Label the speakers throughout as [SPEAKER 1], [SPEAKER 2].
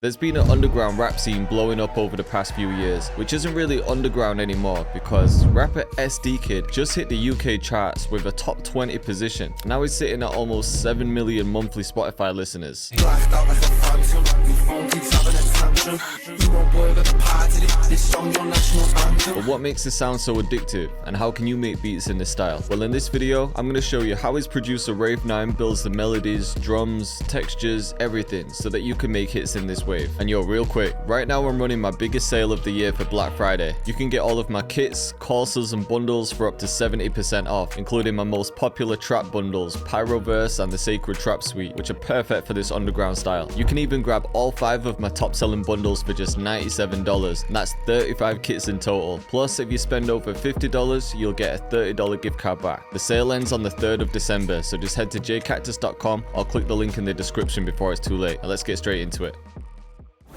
[SPEAKER 1] There's been an underground rap scene blowing up over the past few years, which isn't really underground anymore because rapper EsDeeKid just hit the UK charts with a top 20 position. Now he's sitting at almost 7 million monthly Spotify listeners. But what makes this sound so addictive, and how can you make beats in this style? Well, in this video, I'm going to show you how his producer Rave9 builds the melodies, drums, textures, everything, so that you can make hits in this wave. And yo, real quick, right now I'm running my biggest sale of the year for Black Friday. You can get all of my kits, courses, and bundles for up to 70% off, including my most popular trap bundles, Pyroverse and the Sacred Trap Suite, which are perfect for this underground style. You can even grab all 5 of my top selling bundles for just $97, and that's 35 kits in total. Plus, if you spend over $50, you'll get a $30 gift card back. The sale ends on the 3rd of December, so just head to jcactus.com or click the link in the description before it's too late. Now let's get straight into it.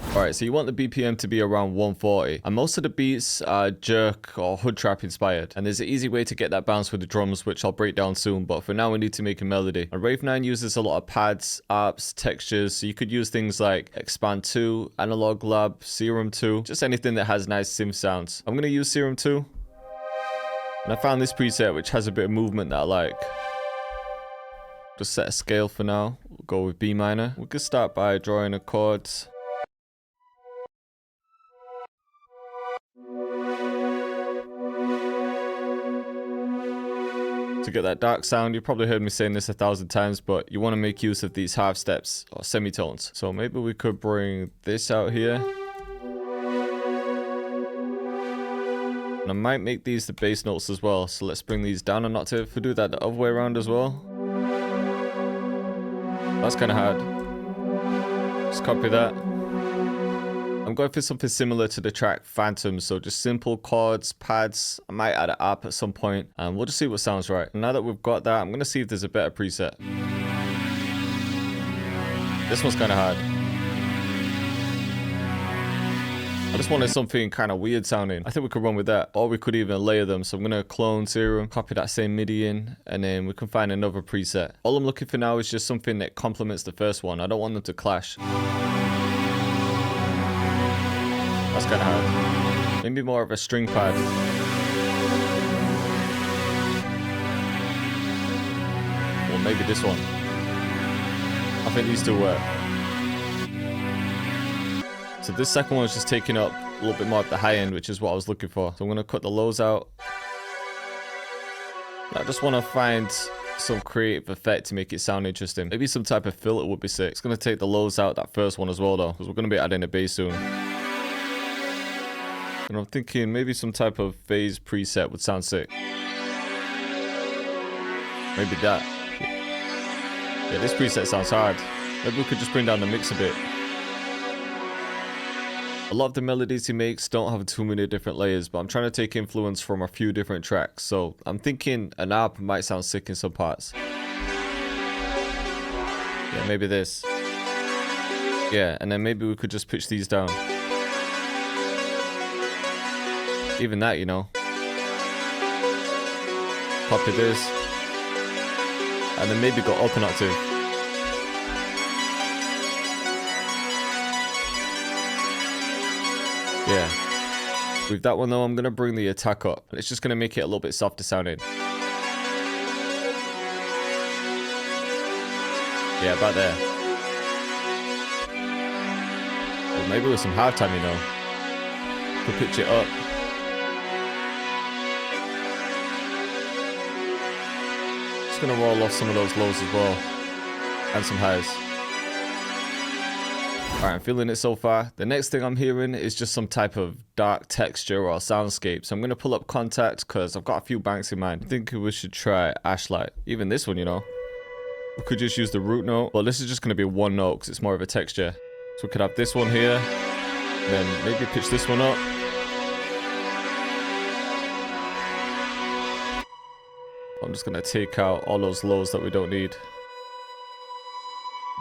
[SPEAKER 1] Alright, so you want the BPM to be around 140, and most of the beats are jerk or hood trap inspired, and there's an easy way to get that bounce with the drums, which I'll break down soon, but for now we need to make a melody. And Rave9 uses a lot of pads, ARPs, textures, so you could use things like Expand 2, Analog Lab, Serum 2, just anything that has nice synth sounds. I'm going to use Serum 2, and I found this preset which has a bit of movement that I like. Just set a scale for now, we'll go with B minor. We could start by drawing a chord. To get that dark sound, you've probably heard me saying this 1,000 times, but you want to make use of these half steps or semitones. So maybe we could bring this out here. And I might make these the bass notes as well. So let's bring these down an octave. We'll do that the other way around as well. That's kind of hard. Just copy that. I'm going for something similar to the track Phantom, so just simple chords, pads. I might add an ARP at some point, and we'll just see what sounds right. And now that we've got that, I'm going to see if there's a better preset. This one's kind of hard. I just wanted something kind of weird sounding. I think we could run with that, or we could even layer them. So I'm going to clone Serum, copy that same MIDI in, and then we can find another preset. All I'm looking for now is just something that complements the first one. I don't want them to clash. That's kind of hard. Maybe more of a string pad. Or maybe this one. I think these two work. So this second one is just taking up a little bit more at the high end, which is what I was looking for. So I'm going to cut the lows out. I just want to find some creative effect to make it sound interesting. Maybe some type of filter would be sick. It's going to take the lows out that first one as well though, because we're going to be adding a bass soon. And I'm thinking maybe some type of phase preset would sound sick. Maybe that. Yeah, this preset sounds hard. Maybe we could just bring down the mix a bit. A lot of the melodies he makes don't have too many different layers, but I'm trying to take influence from a few different tracks. So I'm thinking an ARP might sound sick in some parts. Yeah, maybe this. Yeah, and then maybe we could just pitch these down. Even that, you know. Copy this. And then maybe go up an octave. Yeah. With that one though, I'm going to bring the attack up. And it's just going to make it a little bit softer sounding. Yeah, about there. Or maybe with some halftime, you know. Could pitch it up. Gonna roll off some of those lows as well, and some highs. Alright, I'm feeling it so far. The next thing I'm hearing is just some type of dark texture or soundscape. So I'm gonna pull up Contact because I've got a few banks in mind. I think we should try Ashlight. Even this one, you know. We could just use the root note, but this is just gonna be one note because it's more of a texture. So we could have this one here, then maybe pitch this one up. I'm just going to take out all those lows that we don't need.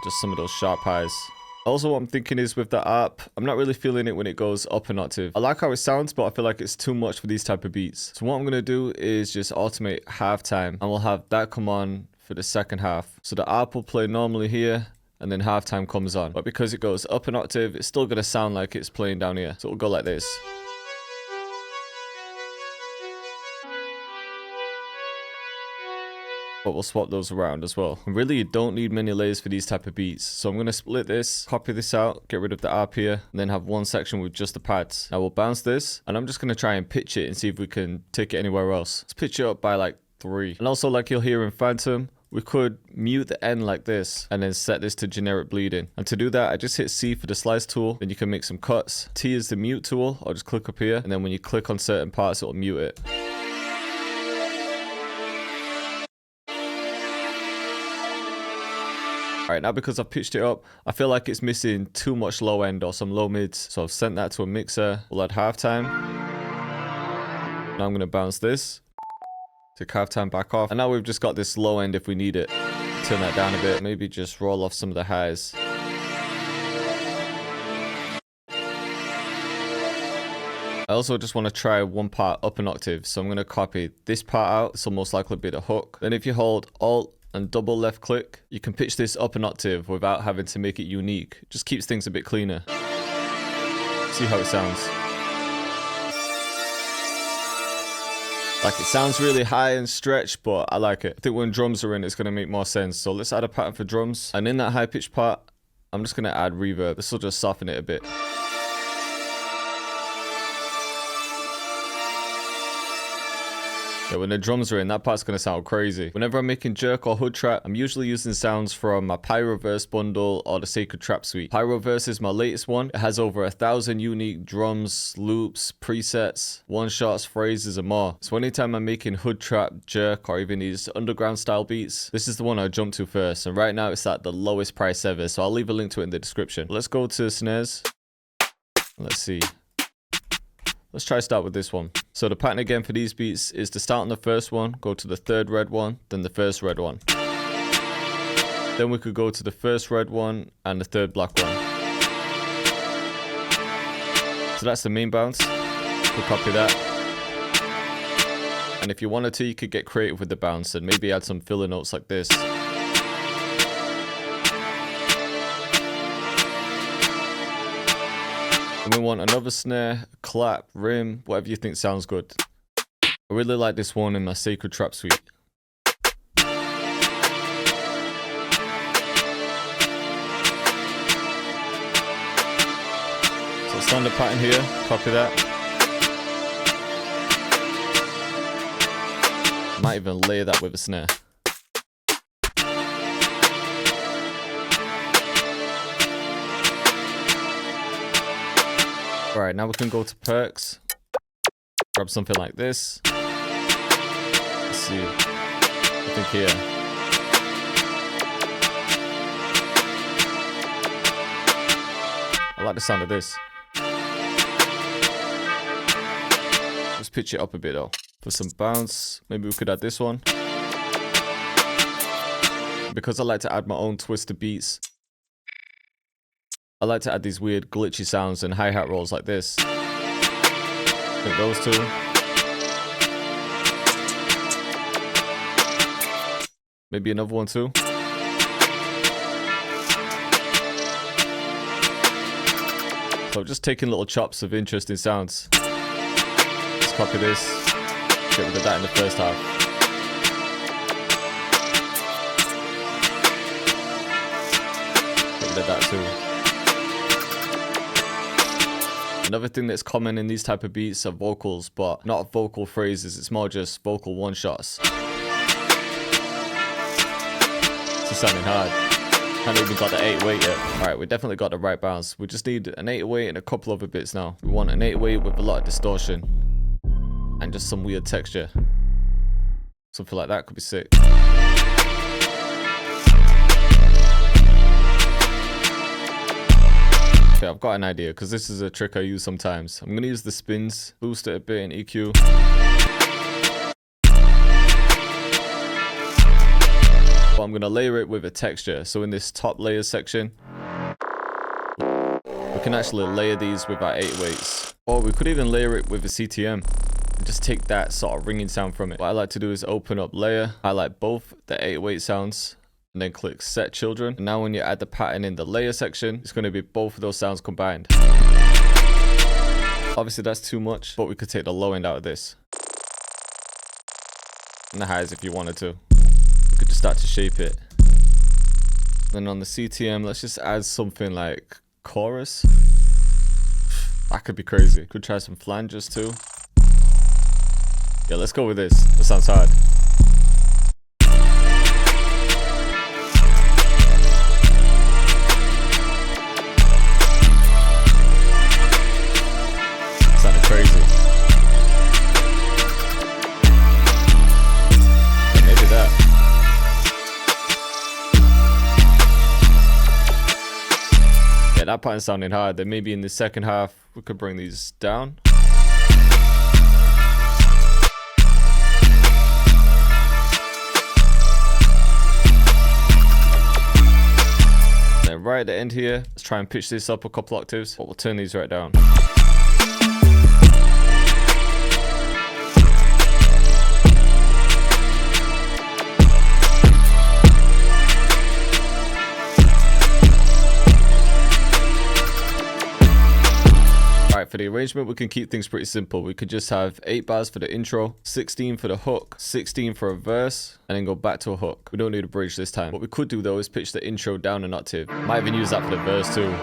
[SPEAKER 1] Just some of those sharp highs. Also, what I'm thinking is with the ARP, I'm not really feeling it when it goes up an octave. I like how it sounds, but I feel like it's too much for these type of beats. So what I'm going to do is just automate halftime, and we'll have that come on for the second half. So the ARP will play normally here, and then halftime comes on. But because it goes up an octave, it's still gonna sound like it's playing down here. So it'll go like this. But we'll swap those around as well. And really, you don't need many layers for these type of beats. So I'm going to split this, copy this out, get rid of the arp here, and then have one section with just the pads. Now we'll bounce this, and I'm just going to try and pitch it and see if we can take it anywhere else. Let's pitch it up by like 3. And also, like you'll hear in Phantom, we could mute the end like this and then set this to generic bleeding. And to do that, I just hit C for the slice tool. Then you can make some cuts. T is the mute tool. I'll just click up here. And then when you click on certain parts, it'll mute it. Alright, now because I've pitched it up, I feel like it's missing too much low end or some low mids. So I've sent that to a mixer. We'll add halftime. Now I'm going to bounce this. Take halftime back off. And now we've just got this low end if we need it. Turn that down a bit. Maybe just roll off some of the highs. I also just want to try one part up an octave. So I'm going to copy this part out. This will most likely be the hook. Then if you hold Alt and double left click, you can pitch this up an octave without having to make it unique. It just keeps things a bit cleaner. See how it sounds. Like, it sounds really high and stretched, but I like it. I think when drums are in, it's going to make more sense. So let's add a pattern for drums. And in that high pitched part, I'm just going to add reverb. This will just soften it a bit. Yeah, when the drums are in, that part's going to sound crazy. Whenever I'm making jerk or hood trap, I'm usually using sounds from my Pyroverse bundle or the Sacred Trap Suite. Pyroverse is my latest one. It has over 1,000 unique drums, loops, presets, one-shots, phrases, and more. So anytime I'm making hood trap, jerk, or even these underground style beats, this is the one I jump to first. And right now it's at the lowest price ever, so I'll leave a link to it in the description. Let's go to snares. Let's see. Let's try start with this one. So the pattern again for these beats is to start on the first one, go to the third red one, then the first red one. Then we could go to the first red one and the third black one. So that's the main bounce. We'll copy that. And if you wanted to, you could get creative with the bounce and maybe add some filler notes like this. And we want another snare, clap, rim, whatever you think sounds good. I really like this one in my Sacred Trap Suite. So standard pattern here, copy that. Might even layer that with a snare. Alright, now we can go to perks. Grab something like this. Let's see. I think here. I like the sound of this. Let's pitch it up a bit though. For some bounce, maybe we could add this one. Because I like to add my own twist to beats, I like to add these weird glitchy sounds and hi-hat rolls like this. I think those two. Maybe another one too. So just taking little chops of interesting sounds. Let's copy this. Get rid of that in the first half. Get rid of that too. Another thing that's common in these type of beats are vocals, but not vocal phrases, it's more just vocal one-shots. It's sounding hard. Haven't even got the 808 yet. Alright, we definitely got the right bounce. We just need an 808 and a couple other bits now. We want an 808 with a lot of distortion. And just some weird texture. Something like that could be sick. Okay, I've got an idea, because this is a trick I use sometimes. I'm going to use the spins, boost it a bit in EQ. But I'm going to layer it with a texture. So in this top layer section, we can actually layer these with our 808s. Or we could even layer it with a CTM. And just take that sort of ringing sound from it. What I like to do is open up layer, highlight both the 808 sounds, and then click set children. And now when you add the pattern in the layer section, it's going to be both of those sounds combined. Obviously that's too much, but we could take the low end out of this. And the highs if you wanted to. We could just start to shape it. Then on the CTM, let's just add something like chorus. That could be crazy. Could try some flanges too. Yeah, let's go with this. This sounds hard. Sounded crazy. Yeah, maybe that. Yeah, that pattern sounding hard. Then maybe in the second half, we could bring these down. Then right at the end here, let's try and pitch this up a couple octaves, but we'll turn these right down. For the arrangement, we can keep things pretty simple. We could just have 8 bars for the intro, 16 for the hook, 16 for a verse, and then go back to a hook. We don't need a bridge this time. What we could do though is pitch the intro down an octave. Might even use that for the verse too.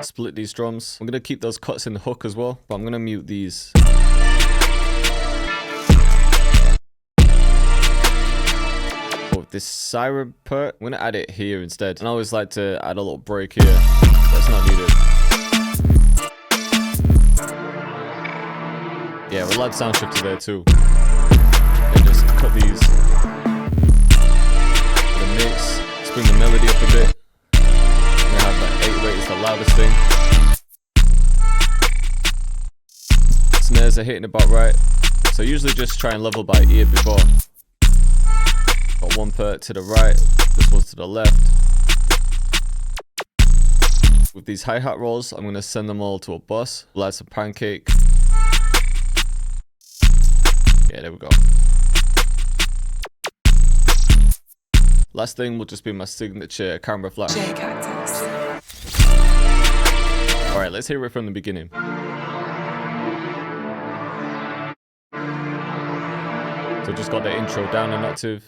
[SPEAKER 1] Split these drums. I'm going to keep those cuts in the hook as well, but I'm going to mute these. Oh, this siren part, I'm going to add it here instead. And I always like to add a little break here, but it's not needed. Yeah, we'll add sound shifter there too. And just cut these. For the mix, let's bring the melody up a bit. We're gonna have that 808 is the loudest thing. Snares are hitting about right. So usually just try and level by ear before. Got one part to the right, this one's to the left. With these hi-hat rolls, I'm gonna send them all to a bus. We'll add some pancake. Yeah, there we go. Last thing will just be my signature camera flash.
[SPEAKER 2] Cactus.
[SPEAKER 1] Alright, let's hear it from the beginning. So just got the intro down an octave.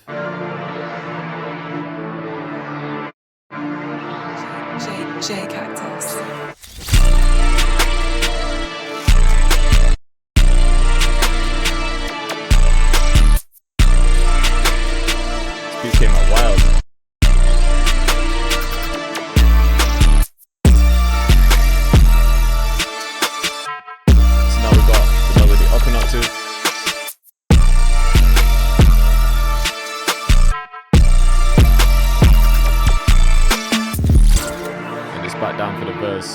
[SPEAKER 2] Cactus.
[SPEAKER 1] Beat came out wild. So now we've got the melody up an octave. And it's back down for the verse.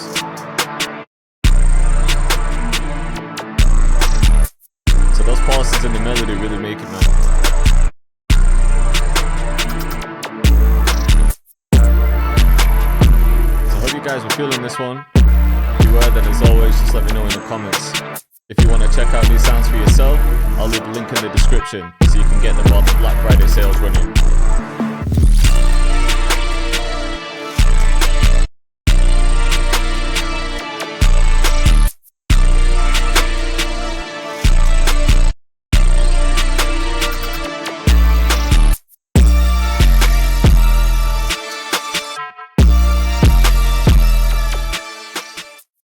[SPEAKER 1] So those pauses in the melody really make it, man. Guys were feeling this one. If you were, then as always, just let me know in the comments. If you want to check out these sounds for yourself, I'll leave a link in the description so you can get them while the Black Friday sales running.